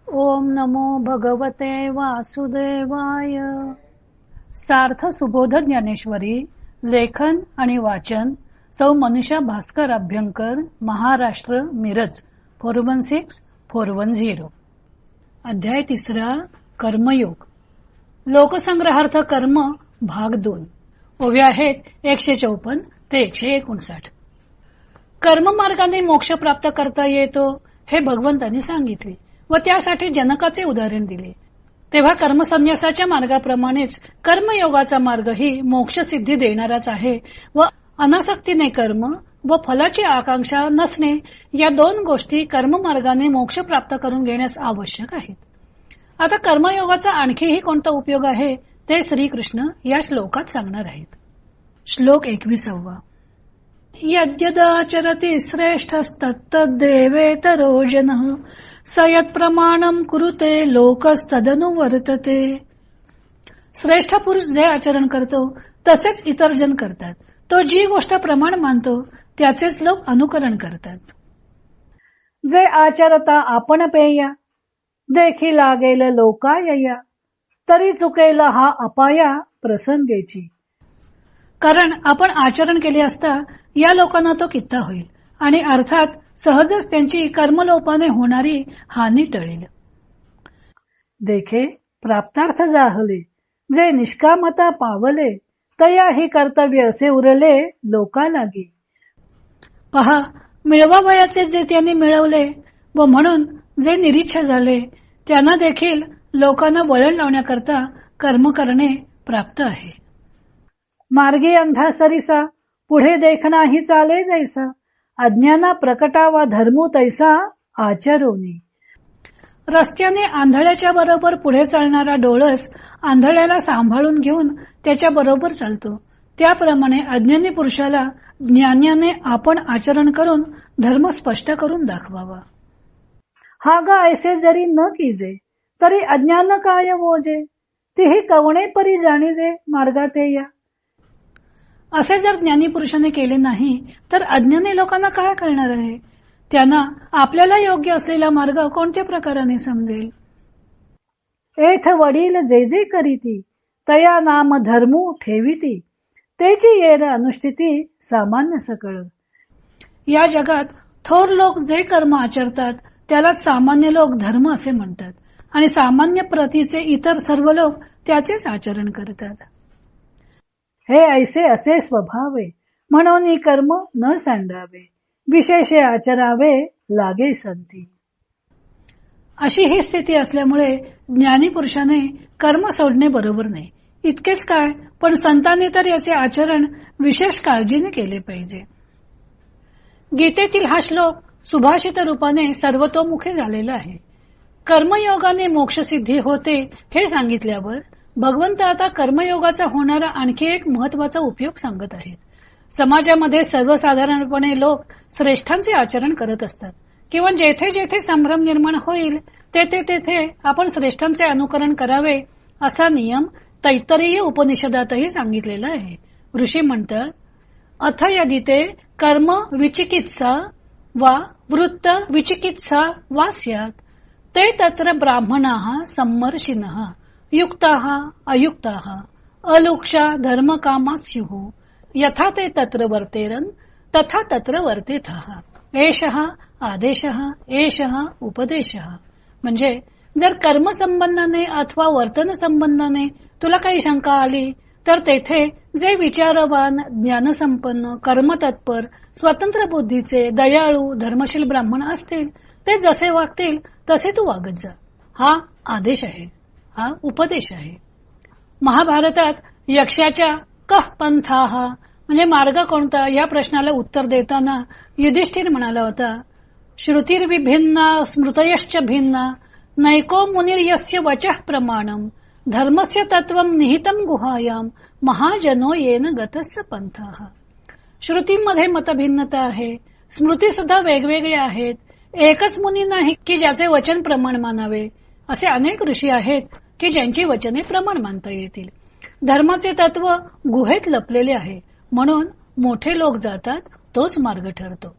ओम नमो भगवते वासुदेवाय. सार्थ सुबोध ज्ञानेश्वरी. लेखन आणि वाचन सौ मनीषा भास्कर अभ्यंकर, महाराष्ट्र, मिरज 416410. अध्याय 3. कर्मयोग. लोकसंग्रहार्थ कर्म भाग 2. ओव्या आहेत 154 ते 159. कर्ममार्गाने मोक्ष प्राप्त करता येतो हे भगवंतांनी सांगितले व त्यासाठी जनकाचे उदाहरण दिले. तेव्हा कर्मसन्यासाच्या मार्गाप्रमाणेच कर्मयोगाचा मार्गही मोक्षसिद्धी देणाराच आहे व अनासक्तीने कर्म व फलाची आकांक्षा नसणे या दोन गोष्टी कर्ममार्गाने मोक्ष प्राप्त करून घेण्यास आवश्यक आहेत. आता कर्मयोगाचा आणखीही कोणता उपयोग आहे ते श्रीकृष्ण या श्लोकात सांगणार आहेत. श्लोक 21. यद्यदाचरति श्रेष्ठस्तत्तद्देवेतरो जनः स यत्प्रमाणं कुरुते लोकस्तदनुवर्तते. श्रेष्ठ पुरुष जे आचरण करतो तसेच इतर जन करतात. तो जी गोष्ट प्रमाण मानतो त्याचेच लोक अनुकरण करतात. जे आचरता आपण पेया देखी लागेल लोकायया तरी चुकेल हा अपाया प्रसंगेची. कारण आपण आचरण केले असता या लोकांना तो कित्ता होईल आणि अर्थात सहजच त्यांची कर्मलोपाने होणारी हानी टळेल. देखे प्राप्तार्थ जाहले जे निष्कामता पावले तया ही कर्तव्य असे उरले लोका लागी. पहा, मिळवावयाचे जे त्यांनी मिळवले व म्हणून जे निरीच्छ झाले त्यांना देखील लोकांना वळण लावण्याकरता कर्म करणे प्राप्त आहे. मार्गी अंधा सरिसा पुढे देखनाही चाले जैसा अज्ञाना प्रकटावा धर्मू तैसा आचरोनी. रस्त्याने आंधळ्याच्या बरोबर पुढे चालणारा डोळस आंधळ्याला सांभाळून घेऊन त्याच्या बरोबर चालतो त्याप्रमाणे अज्ञानी पुरुषाला ज्ञानाने आपण आचरण करून धर्म स्पष्ट करून दाखवावा. हा गा ऐसे जरी न कीजे तरी अज्ञान काय वोजे तीही कवणे परी जाणीजे मार्गाते या. असे जर ज्ञानी पुरुषाने केले नाही तर अज्ञानी लोकांना काय करणार आहे. त्यांना आपल्याला योग्य असलेला मार्ग कोणत्या प्रकाराने समजेल. एथ वडील जे जे करीती तया नाम धर्मू ठेविती तेची येर अनुष्ठिती सामान्य सकळ. या जगात थोर लोक जे कर्म आचरतात त्याला सामान्य लोक धर्म असे म्हणतात आणि सामान्य प्रतीचे इतर सर्व लोक त्याचेच आचरण करतात. हे ऐसे असे स्वभावे म्हणून कर्म न सांडावे विशेषे आचरावे लागे संती. अशी ही स्थिती असल्यामुळे ज्ञानी पुरुषाने कर्म सोडणे बरोबर नाही. इतकेच काय पण संतांनी तर याचे आचरण विशेष काळजीने केले पाहिजे. गीतेतील हा श्लोक सुभाषित रूपाने सर्वतोमुखी झालेला आहे. कर्मयोगाने मोक्षसिद्धी होते हे सांगितल्यावर भगवंत आता कर्मयोगाचा होणारा आणखी एक महत्वाचा उपयोग सांगत आहेत. समाजामध्ये सर्वसाधारणपणे लोक श्रेष्ठांचे आचरण करत असतात किंवा जेथे जेथे संभ्रम निर्माण होईल तेथे तेथे आपण श्रेष्ठांचे अनुकरण करावे असा नियम तैत्तरीय उपनिषदातही सांगितलेला आहे. ऋषी म्हणतात अथ यदि ते कर्म विचिकित्सा वा वृत्त विचिकित्सा वा स्यात् ते तत्र ब्राह्मणाः सम्मर्षिणः युक्ताः अयुक्ताः अलुक्षा धर्मकामा स्युः यथा ते तत्र वर्तेरन तथा तत्र वर्तेथः एषः आदेशः एषः उपदेशः. म्हणजे जर कर्म संबंधाने अथवा वर्तन संबंधाने तुला काही शंका आली तर तेथे जे विचारवान ज्ञानसंपन्न कर्मतत्पर स्वतंत्र बुद्धीचे दयाळू धर्मशील ब्राह्मण असतील ते जसे वागतील तसे तू वागत जा. हा आदेश आहे, हा उपदेश आहे. महाभारतात यक्षाच्या कह पंथाः म्हणजे मार्ग कोणता या प्रश्नाला उत्तर देताना युधिष्ठिर म्हणाला होता श्रुतिर्विभिन्ना स्मृतयश्च भिन्ना नैको मुनिर्यस्य वचः प्रमाणम धर्मस्य तत्वं निहितं गुहायाम महाजनो येन गतस्य पंथाः. श्रुतीमध्ये मतभिन्नता आहे, स्मृती सुद्धा वेगवेगळ्या आहेत. एकच मुनी नाही की ज्याचे वचन प्रमाण मानावे, असे अनेक ऋषी आहेत की ज्यांची वचने प्रमाण मानता येतील. धर्माचे तत्व गुहेत लपलेले आहे म्हणून मोठे लोक जातात तोच मार्ग ठरतो.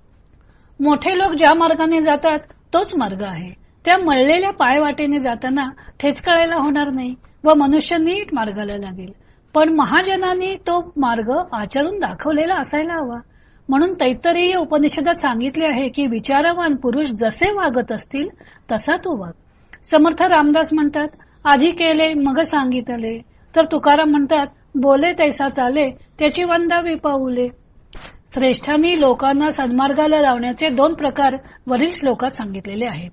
मोठे लोक ज्या मार्गाने जातात तोच मार्ग आहे. त्या मळलेल्या पायवाटेने जाताना ठेचकाळायला होणार नाही व मनुष्य नीट मार्गाला लागेल. पण महाजनांनी तो मार्ग आचरून दाखवलेला असायला हवा. म्हणून तैत्तरीय उपनिषदात सांगितले आहे की विचारवान पुरुष जसे वागत असतील तसा तू वाग. समर्थ रामदास म्हणतात, आधी केले मग सांगितले. तर तुकाराम म्हणतात, बोले तैसा चाले त्याची वंदावी पाऊले. श्रेष्ठांनी लोकांना सन्मार्गाला लावण्याचे 2 प्रकार वरील श्लोकात सांगितलेले आहेत.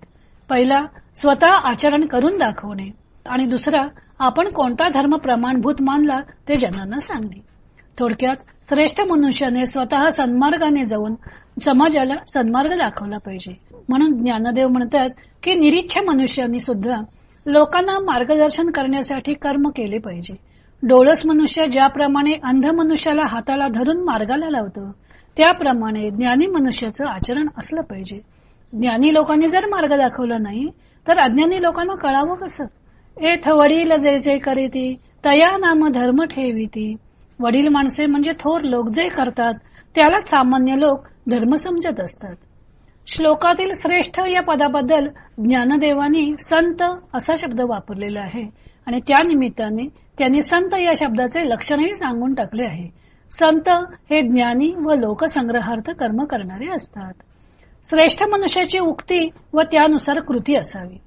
पहिला, स्वतः आचरण करून दाखवणे आणि दुसरा, आपण कोणता धर्म प्रमाणभूत मानला ते जनांना सांगणे. थोडक्यात श्रेष्ठ मनुष्याने स्वतः सन्मार्गाने जाऊन समाजाला सन्मार्ग दाखवला पाहिजे. म्हणून ज्ञानदेव म्हणतात की निरीच्छ मनुष्याने सुद्धा लोकांना मार्गदर्शन करण्यासाठी कर्म केले पाहिजे. डोळस मनुष्य ज्याप्रमाणे अंध मनुष्याला हाताला धरून मार्गाला लावतो त्याप्रमाणे ज्ञानी मनुष्याचं आचरण असलं पाहिजे. ज्ञानी लोकांनी जर मार्ग दाखवला नाही तर अज्ञानी लोकांना कळावं कसं? एथ वडील जे जे करीती तया नाम धर्म ठेविती. वडील माणसे म्हणजे थोर लोक जे करतात त्यालाच सामान्य लोक धर्म समजत असतात. श्लोकातील श्रेष्ठ या पदाबद्दल ज्ञानदेवानी संत असा शब्द वापरलेला आहे आणि त्या निमित्ताने त्यांनी संत या शब्दाचे लक्षणही सांगून टाकले आहे. संत हे ज्ञानी व लोकसंग्रहार्थ कर्म करणारे असतात. श्रेष्ठ मनुष्याची उक्ती व त्यानुसार कृती असावी.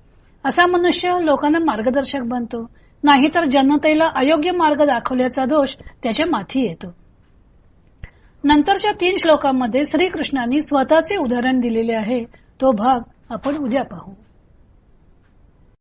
असा मनुष्य लोकांना मार्गदर्शक बनतो, नाहीतर जनतेला अयोग्य मार्ग दाखवल्याचा दोष त्याच्या माथी येतो. नंतरच्या 3 श्लोकांमध्ये श्रीकृष्णांनी स्वतःचे उदाहरण दिलेले आहे. तो भाग आपण उद्या पाहू.